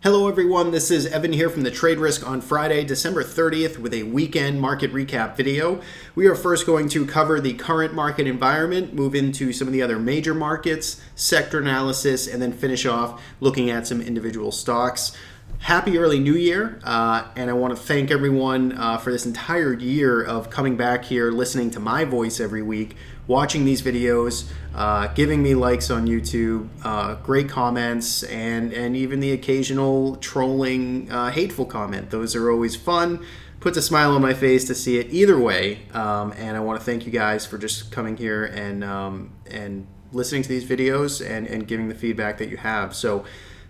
Hello everyone, this is Evan here from the Trade Risk on Friday, December 30th with a weekend market recap video. We are first going to cover the current market environment, move into some of the other major markets, sector analysis, and then finish off looking at some individual stocks. Happy early new year, and I want to thank everyone for this entire year of coming back here, listening to my voice every week, watching these videos, giving me likes on YouTube, great comments, and even the occasional trolling, hateful comment. Those are always fun. Puts a smile on my face to see it either way, and I want to thank you guys for just coming here and listening to these videos and giving the feedback that you have. So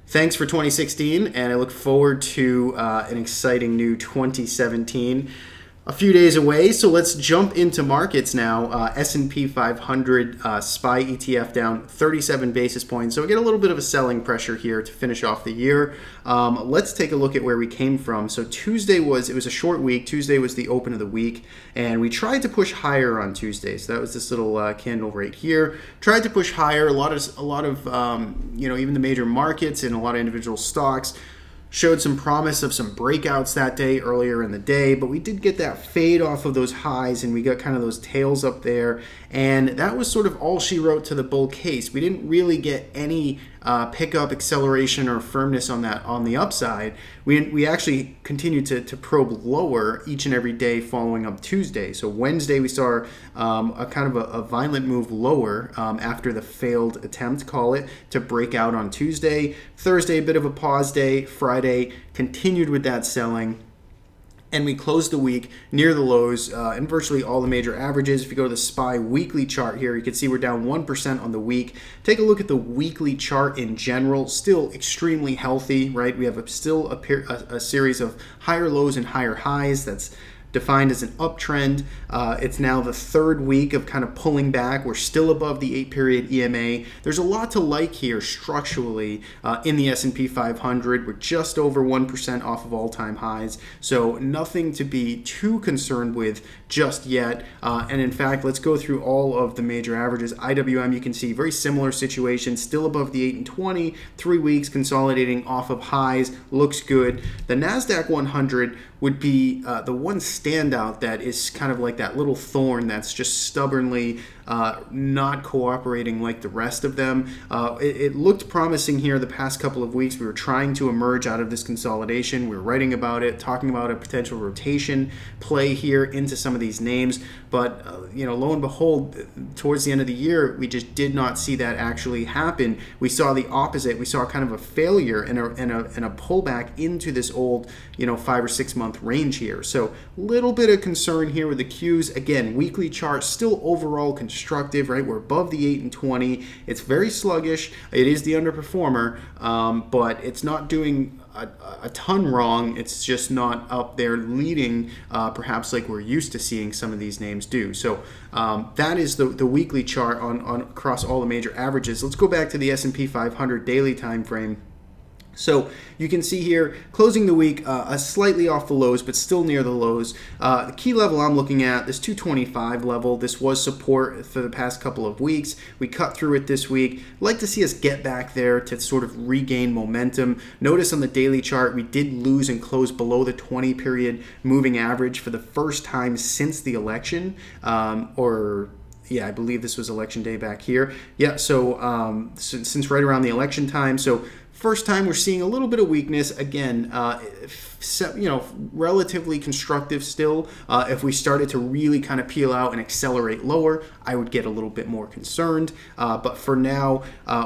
thanks for 2016, and I look forward to an exciting new 2017. A few days away, so let's jump into markets now. S&P 500 SPY ETF down 37 basis points, so we get a little bit of a selling pressure here to finish off the year. Let's take a look at where we came from. So Tuesday was a short week. Tuesday was the open of the week, and we tried to push higher on Tuesday. So that was this little candle right here. Tried to push higher. A lot of even the major markets and a lot of individual stocks showed some promise of some breakouts that day earlier in the day, but we did get that fade off of those highs and we got kind of those tails up there, and that was sort of all she wrote to the bull case. We didn't really get any pickup, acceleration, or firmness on that on the upside. We actually continued to probe lower each and every day following up Tuesday. So Wednesday we saw a kind of a violent move lower after the failed attempt, call it, to break out on Tuesday. Thursday a bit of a pause day. Friday continued with that selling. And we closed the week near the lows in virtually all the major averages. If you go to the SPY weekly chart here, you can see we're down 1% on the week. Take a look at the weekly chart in general. Still extremely healthy, right? We have still a series of higher lows and higher highs. That's defined as an uptrend. It's now the third week of kind of pulling back. We're still above the 8-period EMA. There's a lot to like here structurally in the S&P 500. We're just over 1% off of all-time highs, so nothing to be too concerned with just yet. And in fact, let's go through all of the major averages. IWM, you can see very similar situation, still above the 8 and 20, 3 weeks consolidating off of highs, looks good. The NASDAQ 100 would be the one standout that is kind of like that little thorn that's just stubbornly not cooperating like the rest of them. It looked promising here the past couple of weeks. We were trying to emerge out of this consolidation. We were writing about it, talking about a potential rotation play here into some of these names. But lo and behold, towards the end of the year, we just did not see that actually happen. We saw the opposite. We saw kind of a failure and a pullback into this old 5 or 6 month range here. So a little bit of concern here with the Qs. Again, weekly chart still overall constructive, right? We're above the 8 and 20. It's very sluggish. It is the underperformer, but it's not doing a ton wrong. It's just not up there leading perhaps like we're used to seeing some of these names do. So that is the weekly chart on across all the major averages. Let's go back to the S&P 500 daily time frame. So you can see here, closing the week, slightly off the lows, but still near the lows. The key level I'm looking at, this 225 level, this was support for the past couple of weeks. We cut through it this week. I'd like to see us get back there to sort of regain momentum. Notice on the daily chart, we did lose and close below the 20-period moving average for the first time since the election, yeah, I believe this was election day back here. Yeah, so since right around the election time. So first time we're seeing a little bit of weakness. Again, relatively constructive still. If we started to really kind of peel out and accelerate lower, I would get a little bit more concerned. But for now,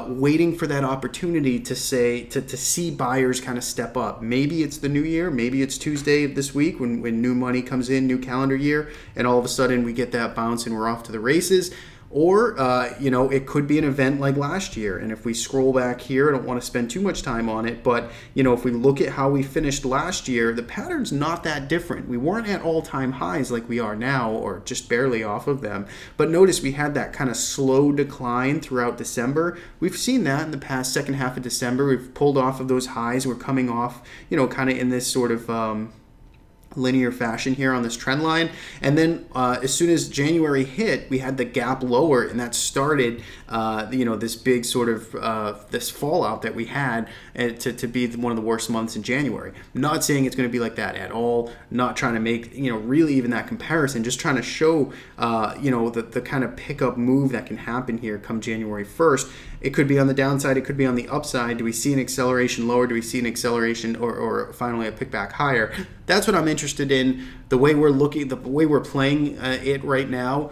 waiting for that opportunity to see buyers kind of step up. Maybe it's the new year. Maybe it's Tuesday of this week when new money comes in, new calendar year, and all of a sudden we get that bounce and we're off to the races. Or, it could be an event like last year. And if we scroll back here, I don't want to spend too much time on it, but, if we look at how we finished last year, the pattern's not that different. We weren't at all-time highs like we are now, or just barely off of them. But notice we had that kind of slow decline throughout December. We've seen that in the past second half of December. We've pulled off of those highs. We're coming off, kind of in this sort of linear fashion here on this trend line. And then as soon as January hit, we had the gap lower, and that started this big sort of this fallout that we had to be one of the worst months in January. Not saying it's going to be like that at all, not trying to make really even that comparison, just trying to show the kind of pickup move that can happen here come January 1st. It could be on the downside, it could be on the upside. Do we see an acceleration lower? Do we see an acceleration or finally a pick back higher? That's what I'm interested in. The way we're looking, the way we're playing it right now,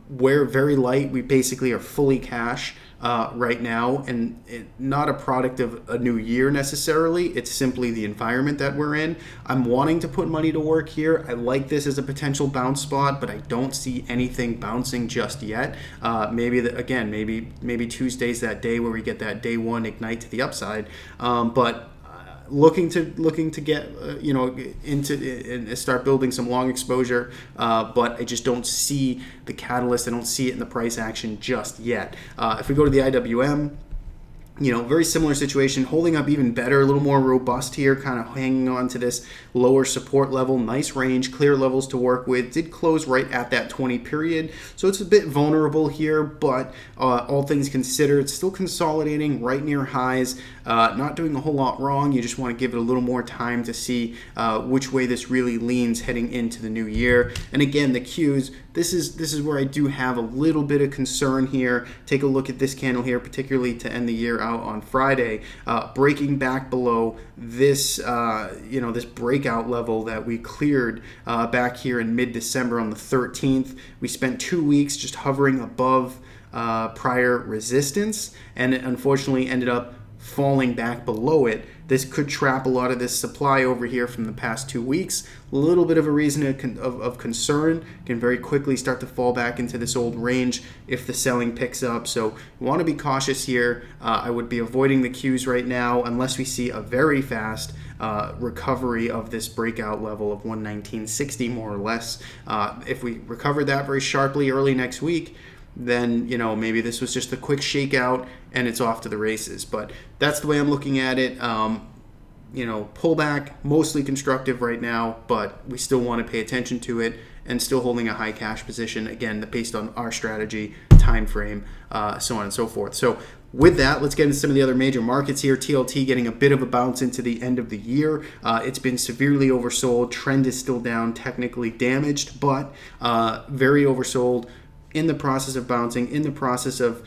we're very light. We basically are fully cash right now, and not a product of a new year necessarily. It's simply the environment that we're in. I'm wanting to put money to work here. I like this as a potential bounce spot, but I don't see anything bouncing just yet. Maybe Tuesday's that day where we get that day one ignite to the upside, but looking to get into and start building some long exposure, but I just don't see the catalyst. I don't see it in the price action just yet. If we go to the IWM, very similar situation, holding up even better, a little more robust here, kind of hanging on to this lower support level. Nice range, clear levels to work with. Did close right at that 20 period, so it's a bit vulnerable here, but all things considered, still consolidating right near highs. Not doing a whole lot wrong. You just want to give it a little more time to see which way this really leans heading into the new year. And again, the Qs, this is where I do have a little bit of concern here. Take a look at this candle here, particularly to end the year out on Friday, breaking back below this this breakout level that we cleared back here in mid-December on the 13th. We spent 2 weeks just hovering above prior resistance, and it unfortunately ended up falling back below it. This could trap a lot of this supply over here from the past 2 weeks. A little bit of a reason of concern. Can very quickly start to fall back into this old range if the selling picks up. So you want to be cautious here. I would be avoiding the Qs right now unless we see a very fast recovery of this breakout level of 119.60 more or less. If we recover that very sharply early next week, then maybe this was just a quick shakeout and it's off to the races. But that's the way I'm looking at it. Pullback, mostly constructive right now, but we still want to pay attention to it and still holding a high cash position, again, based on our strategy, time frame, so on and so forth. So with that, let's get into some of the other major markets here. TLT getting a bit of a bounce into the end of the year. It's been severely oversold. Trend is still down, technically damaged, but very oversold. In the process of bouncing, in the process of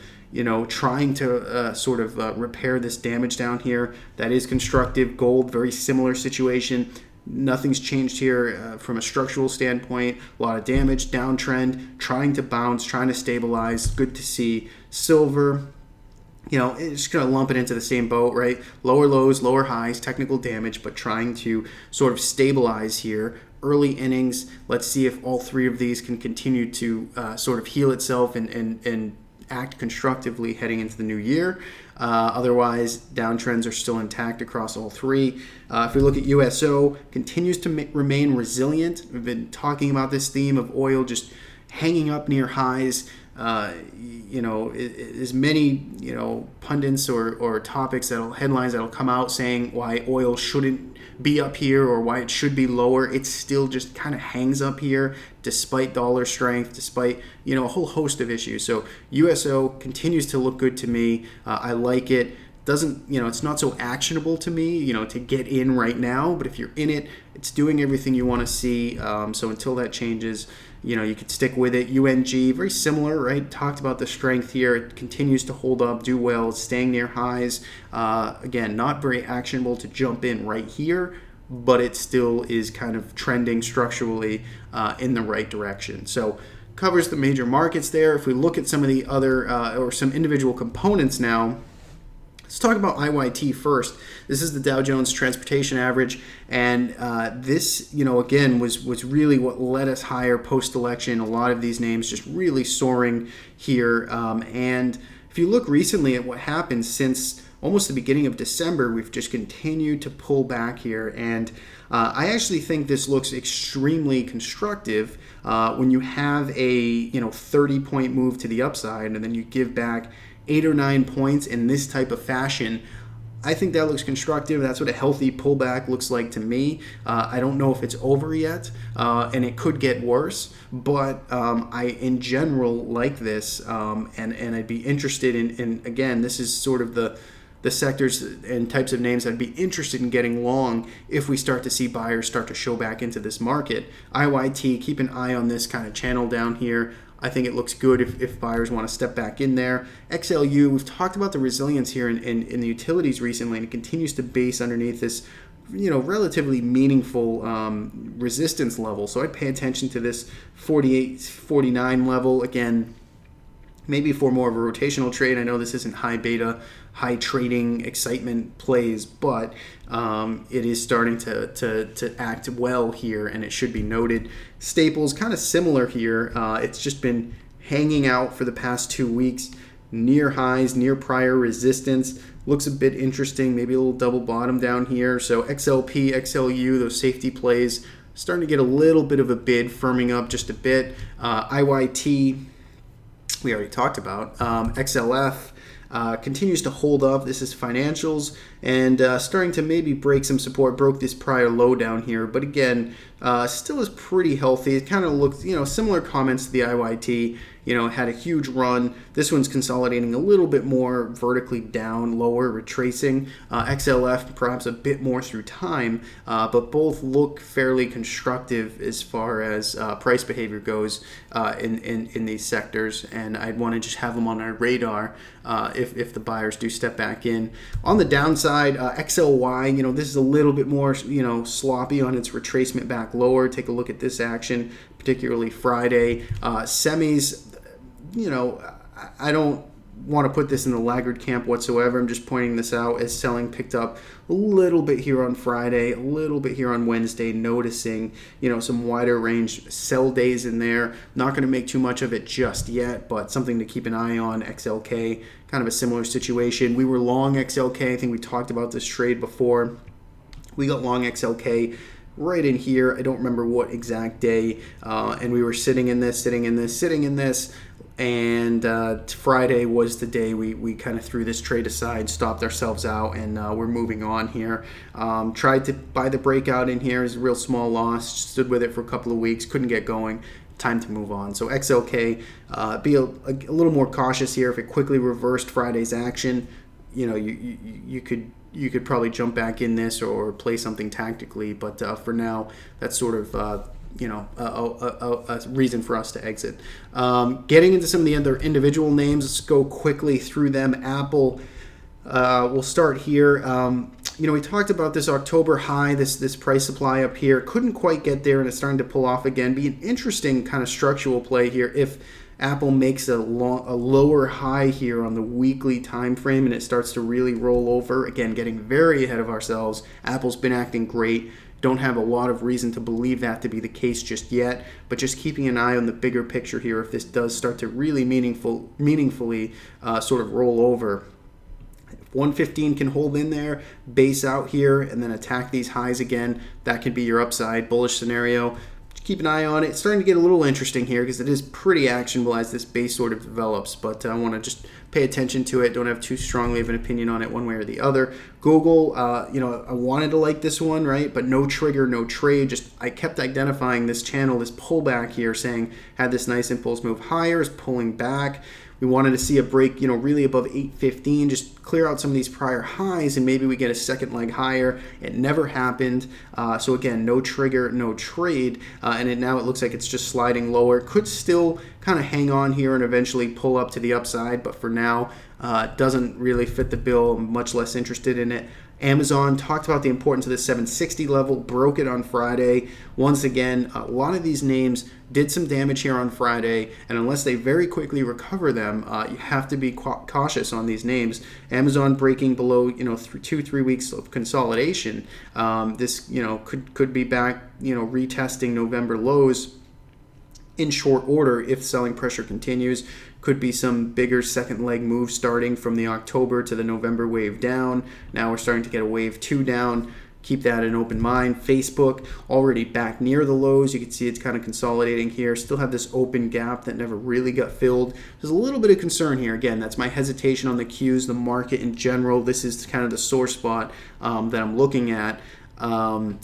trying to repair this damage down here. That is constructive. Gold, very similar situation. Nothing's changed here from a structural standpoint. A lot of damage, downtrend, trying to bounce, trying to stabilize. Good to see. Silver, it's just going to lump it into the same boat, right? Lower lows, lower highs, technical damage, but trying to sort of stabilize here. Early innings. Let's see if all three of these can continue to sort of heal itself and act constructively heading into the new year. Otherwise, downtrends are still intact across all three. If we look at USO, continues to remain resilient. We've been talking about this theme of oil just hanging up near highs. As many pundits or topics headlines that'll come out saying why oil shouldn't be up here or why it should be lower, it still just kind of hangs up here despite dollar strength, despite a whole host of issues. So USO continues to look good to me. I like it. Doesn't it's not so actionable to me to get in right now, but if you're in it, it's doing everything you want to see. So until that changes, you could stick with it. UNG, very similar, right? Talked about the strength here. It continues to hold up, do well, staying near highs. Again, not very actionable to jump in right here, but it still is kind of trending structurally in the right direction. So covers the major markets there. If we look at some of the other or some individual components now, let's talk about IYT first. This is the Dow Jones Transportation Average, and this, again, was really what led us higher post-election. A lot of these names just really soaring here. And if you look recently at what happened since almost the beginning of December, we've just continued to pull back here. And I actually think this looks extremely constructive when you have a 30-point move to the upside, and then you give back 8 or 9 points in this type of fashion. I think that looks constructive. That's what a healthy pullback looks like to me. I don't know if it's over yet, and it could get worse, but I, in general, like this, and I'd be interested in, again, this is sort of the sectors and types of names I'd be interested in getting long if we start to see buyers start to show back into this market. IYT, keep an eye on this kind of channel down here. I think it looks good if buyers want to step back in there. XLU, we've talked about the resilience here in the utilities recently, and it continues to base underneath this, relatively meaningful resistance level. So I'd pay attention to this 48, 49 level. Again, maybe for more of a rotational trade. I know this isn't high beta, high trading excitement plays, but it is starting to act well here, and it should be noted. Staples, kind of similar here. It's just been hanging out for the past 2 weeks, near highs, near prior resistance. Looks a bit interesting, maybe a little double bottom down here. So XLP, XLU, those safety plays, starting to get a little bit of a bid, firming up just a bit. IYT, we already talked about. XLF continues to hold up. This is financials, and starting to maybe break some support. Broke this prior low down here, but again, still is pretty healthy. It kind of looks, similar comments to the IYT. Had a huge run. This one's consolidating a little bit more vertically down, lower, retracing. XLF perhaps a bit more through time, but both look fairly constructive as far as price behavior goes in these sectors, and I'd want to just have them on our radar if the buyers do step back in. On the downside, XLY, this is a little bit more, sloppy on its retracement back lower. Take a look at this action, particularly Friday. Semis, I don't want to put this in the laggard camp whatsoever. I'm just pointing this out as selling picked up a little bit here on Friday, a little bit here on Wednesday, noticing, some wider range sell days in there. Not going to make too much of it just yet, but something to keep an eye on. XLK, kind of a similar situation. We were long XLK. I think we talked about this trade before. We got long XLK right in here. I don't remember what exact day, and we were sitting in this, and Friday was the day we kind of threw this trade aside, stopped ourselves out, and we're moving on here. Tried to buy the breakout in here. It was a real small loss. Stood with it for a couple of weeks, couldn't get going. Time to move on. So XLK, be a little more cautious here. If it quickly reversed Friday's action, you could probably jump back in this or play something tactically, but for now, that's sort of a reason for us to exit. Getting into some of the other individual names, let's go quickly through them. Apple, we'll start here. We talked about this October high, this price supply up here. Couldn't quite get there, and it's starting to pull off again. Be an interesting kind of structural play here if Apple makes a lower high here on the weekly time frame and it starts to really roll over. Again, getting very ahead of ourselves. Apple's been acting great. Don't have a lot of reason to believe that to be the case just yet, but just keeping an eye on the bigger picture here if this does start to really meaningfully sort of roll over. If 115 can hold in there, base out here, and then attack these highs again, that could be your upside bullish scenario. Keep an eye on it. It's starting to get a little interesting here because it is pretty actionable as this base sort of develops, but I want to just pay attention to it. Don't have too strongly of an opinion on it one way or the other. Google, I wanted to like this one, right? But no trigger, no trade. Just I kept identifying this channel, this pullback here, saying had this nice impulse move higher, is pulling back. We wanted to see a break, really above 815, just clear out some of these prior highs, and maybe we get a second leg higher. It never happened. So again, no trigger, no trade, and now it looks like it's just sliding lower. Could still kind of hang on here and eventually pull up to the upside, but for now, doesn't really fit the bill. I'm much less interested in it. Amazon, talked about the importance of the 760 level, broke it on Friday. Once again, a lot of these names did some damage here on Friday, and unless they very quickly recover them, you have to be cautious on these names. Amazon breaking below, 2-3 weeks of consolidation. This, could be back, retesting November lows in short order if selling pressure continues. Could be some bigger second leg move starting from the October to the November wave down. Now we're starting to get a wave 2 down. keep that an open mind. Facebook already back near the lows. You can see it's kind of consolidating here. Still have this open gap that never really got filled. There's a little bit of concern here. Again, that's my hesitation on the Qs, the market in general. This is kind of the sore spot that I'm looking at.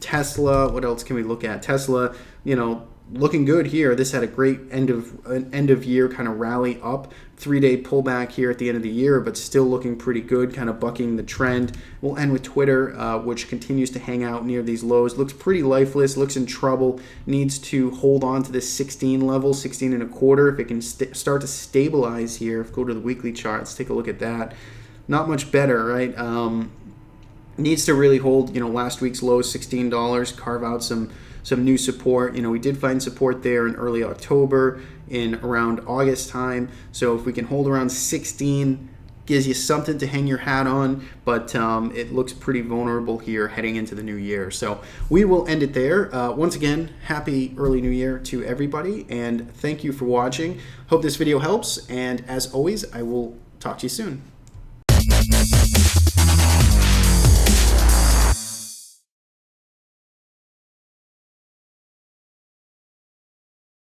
Tesla, what else can we look at? Tesla, you know, looking good here. This had a great end of year kind of rally up. 3-day pullback here at the end of the year, but still looking pretty good, kind of bucking the trend. We'll end with Twitter, which continues to hang out near these lows. Looks pretty lifeless, looks in trouble, needs to hold on to this 16 level, 16 and a quarter. If it can start to stabilize here, go to the weekly chart, let's take a look at that. Not much better, right? Needs to really hold, you know, last week's low, $16, carve out some new support. You know, we did find support there in early October, in around August time. So if we can hold around 16, gives you something to hang your hat on, but it looks pretty vulnerable here heading into the new year. So we will end it there. Once again, happy early new year to everybody, and thank you for watching. Hope this video helps, and as always, I will talk to you soon.